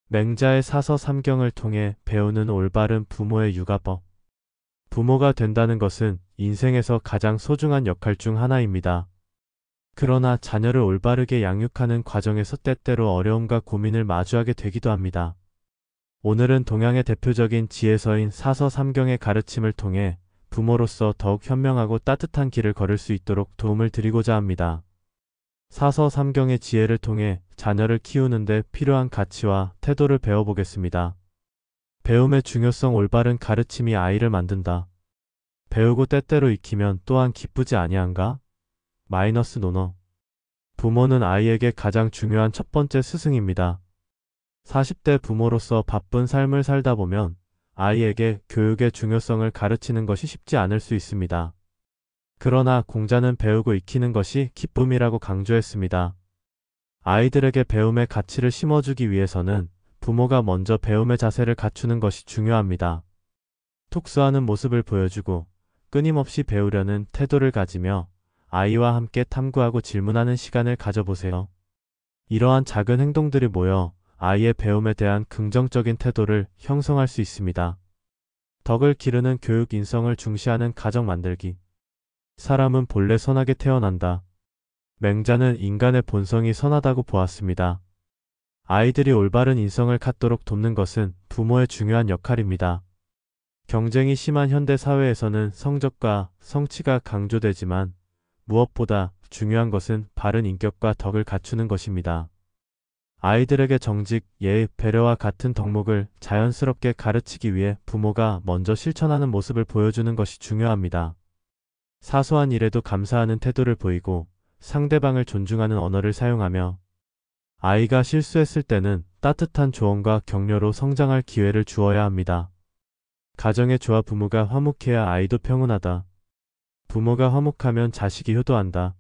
맹자의 사서삼경을 통해 배우는 올바른 부모의 육아법. 부모가 된다는 것은 인생에서 가장 소중한 역할 중 하나입니다. 그러나 자녀를 올바르게 양육하는 과정에서 때때로 어려움과 고민을 마주하게 되기도 합니다. 오늘은 동양의 대표적인 지혜서인 사서삼경의 가르침을 통해 부모로서 더욱 현명하고 따뜻한 길을 걸을 수 있도록 도움을 드리고자 합니다. 사서삼경의 지혜를 통해 자녀를 키우는데 필요한 가치와 태도를 배워보겠습니다. 배움의 중요성. 올바른 가르침이 아이를 만든다. 배우고 때때로 익히면 또한 기쁘지 아니한가? 마이너스 논어. 부모는 아이에게 가장 중요한 첫 번째 스승입니다. 40대 부모로서 바쁜 삶을 살다 보면 아이에게 교육의 중요성을 가르치는 것이 쉽지 않을 수 있습니다. 그러나 공자는 배우고 익히는 것이 기쁨이라고 강조했습니다. 아이들에게 배움의 가치를 심어주기 위해서는 부모가 먼저 배움의 자세를 갖추는 것이 중요합니다. 독서하는 모습을 보여주고 끊임없이 배우려는 태도를 가지며 아이와 함께 탐구하고 질문하는 시간을 가져보세요. 이러한 작은 행동들이 모여 아이의 배움에 대한 긍정적인 태도를 형성할 수 있습니다. 덕을 기르는 교육. 인성을 중시하는 가정 만들기. 사람은 본래 선하게 태어난다. 맹자는 인간의 본성이 선하다고 보았습니다. 아이들이 올바른 인성을 갖도록 돕는 것은 부모의 중요한 역할입니다. 경쟁이 심한 현대 사회에서는 성적과 성취가 강조되지만 무엇보다 중요한 것은 바른 인격과 덕을 갖추는 것입니다. 아이들에게 정직, 예의, 배려와 같은 덕목을 자연스럽게 가르치기 위해 부모가 먼저 실천하는 모습을 보여주는 것이 중요합니다. 사소한 일에도 감사하는 태도를 보이고 상대방을 존중하는 언어를 사용하며 아이가 실수했을 때는 따뜻한 조언과 격려로 성장할 기회를 주어야 합니다. 가정의 조화. 부모가 화목해야 아이도 평온하다. 부모가 화목하면 자식이 효도한다.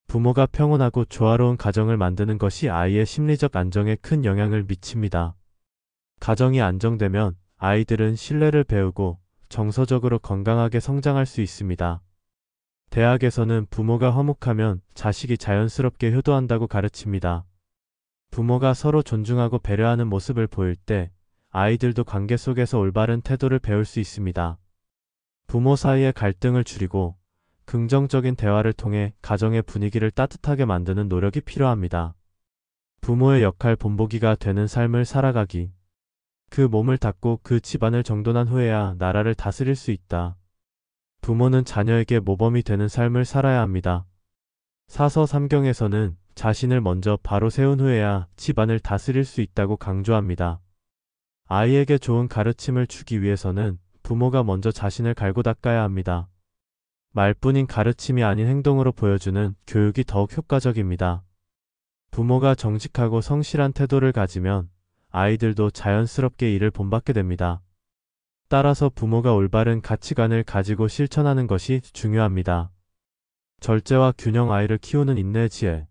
부모가 평온하고 조화로운 가정을 만드는 것이 아이의 심리적 안정에 큰 영향을 미칩니다. 가정이 안정되면 아이들은 신뢰를 배우고 정서적으로 건강하게 성장할 수 있습니다. 대학에서는 부모가 화목하면 자식이 자연스럽게 효도한다고 가르칩니다. 부모가 서로 존중하고 배려하는 모습을 보일 때 아이들도 관계 속에서 올바른 태도를 배울 수 있습니다. 부모 사이의 갈등을 줄이고 긍정적인 대화를 통해 가정의 분위기를 따뜻하게 만드는 노력이 필요합니다. 부모의 역할. 본보기가 되는 삶을 살아가기. 그 몸을 닦고 그 집안을 정돈한 후에야 나라를 다스릴 수 있다. 부모는 자녀에게 모범이 되는 삶을 살아야 합니다. 사서삼경에서는 자신을 먼저 바로 세운 후에야 집안을 다스릴 수 있다고 강조합니다. 아이에게 좋은 가르침을 주기 위해서는 부모가 먼저 자신을 갈고 닦아야 합니다. 말뿐인 가르침이 아닌 행동으로 보여주는 교육이 더욱 효과적입니다. 부모가 정직하고 성실한 태도를 가지면 아이들도 자연스럽게 이를 본받게 됩니다. 따라서 부모가 올바른 가치관을 가지고 실천하는 것이 중요합니다. 절제와 균형. 아이를 키우는 인내의 지혜.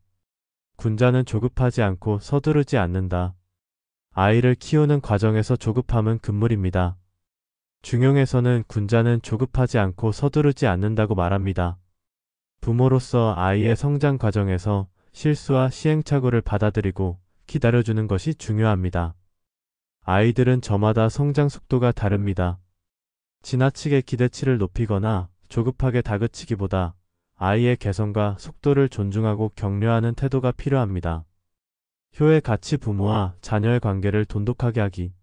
군자는 조급하지 않고 서두르지 않는다. 아이를 키우는 과정에서 조급함은 금물입니다. 중용에서는 군자는 조급하지 않고 서두르지 않는다고 말합니다. 부모로서 아이의 성장 과정에서 실수와 시행착오를 받아들이고 기다려주는 것이 중요합니다. 아이들은 저마다 성장 속도가 다릅니다. 지나치게 기대치를 높이거나 조급하게 다그치기보다 아이의 개성과 속도를 존중하고 격려하는 태도가 필요합니다. 효의 가치. 부모와 자녀의 관계를 돈독하게 하기.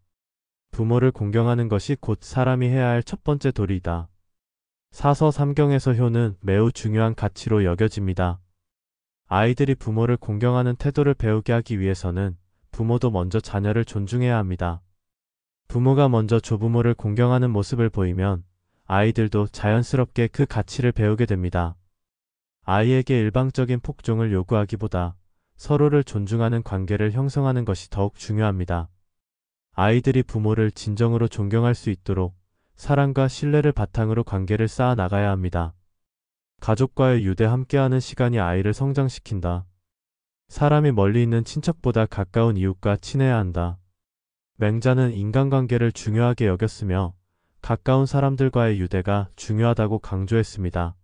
부모를 공경하는 것이 곧 사람이 해야 할 첫 번째 도리이다. 사서삼경에서 효는 매우 중요한 가치로 여겨집니다. 아이들이 부모를 공경하는 태도를 배우게 하기 위해서는 부모도 먼저 자녀를 존중해야 합니다. 부모가 먼저 조부모를 공경하는 모습을 보이면 아이들도 자연스럽게 그 가치를 배우게 됩니다. 아이에게 일방적인 폭종을 요구하기보다 서로를 존중하는 관계를 형성하는 것이 더욱 중요합니다. 아이들이 부모를 진정으로 존경할 수 있도록 사랑과 신뢰를 바탕으로 관계를 쌓아 나가야 합니다. 가족과의 유대. 함께하는 시간이 아이를 성장시킨다. 사람이 멀리 있는 친척보다 가까운 이웃과 친해야 한다. 맹자는 인간관계를 중요하게 여겼으며 가까운 사람들과의 유대가 중요하다고 강조했습니다.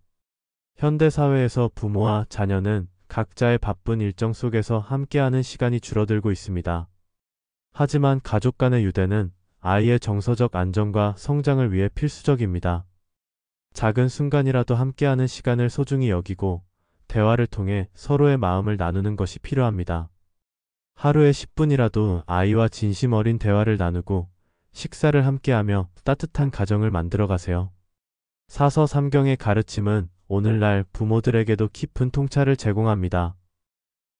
현대사회에서 부모와 자녀는 각자의 바쁜 일정 속에서 함께하는 시간이 줄어들고 있습니다. 하지만 가족 간의 유대는 아이의 정서적 안정과 성장을 위해 필수적입니다. 작은 순간이라도 함께하는 시간을 소중히 여기고 대화를 통해 서로의 마음을 나누는 것이 필요합니다. 하루에 10분이라도 아이와 진심 어린 대화를 나누고 식사를 함께하며 따뜻한 가정을 만들어 가세요. 사서삼경의 가르침은 오늘날 부모들에게도 깊은 통찰을 제공합니다.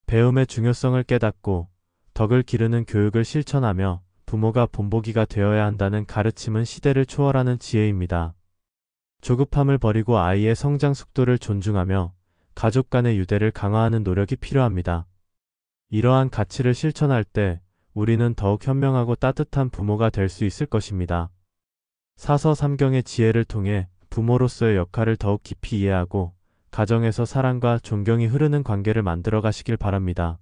배움의 중요성을 깨닫고 덕을 기르는 교육을 실천하며 부모가 본보기가 되어야 한다는 가르침은 시대를 초월하는 지혜입니다. 조급함을 버리고 아이의 성장 속도를 존중하며 가족 간의 유대를 강화하는 노력이 필요합니다. 이러한 가치를 실천할 때 우리는 더욱 현명하고 따뜻한 부모가 될 수 있을 것입니다. 사서삼경의 지혜를 통해 부모로서의 역할을 더욱 깊이 이해하고 가정에서 사랑과 존경이 흐르는 관계를 만들어 가시길 바랍니다.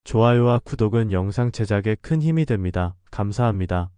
좋아요와 구독은 영상 제작에 큰 힘이 됩니다. 감사합니다.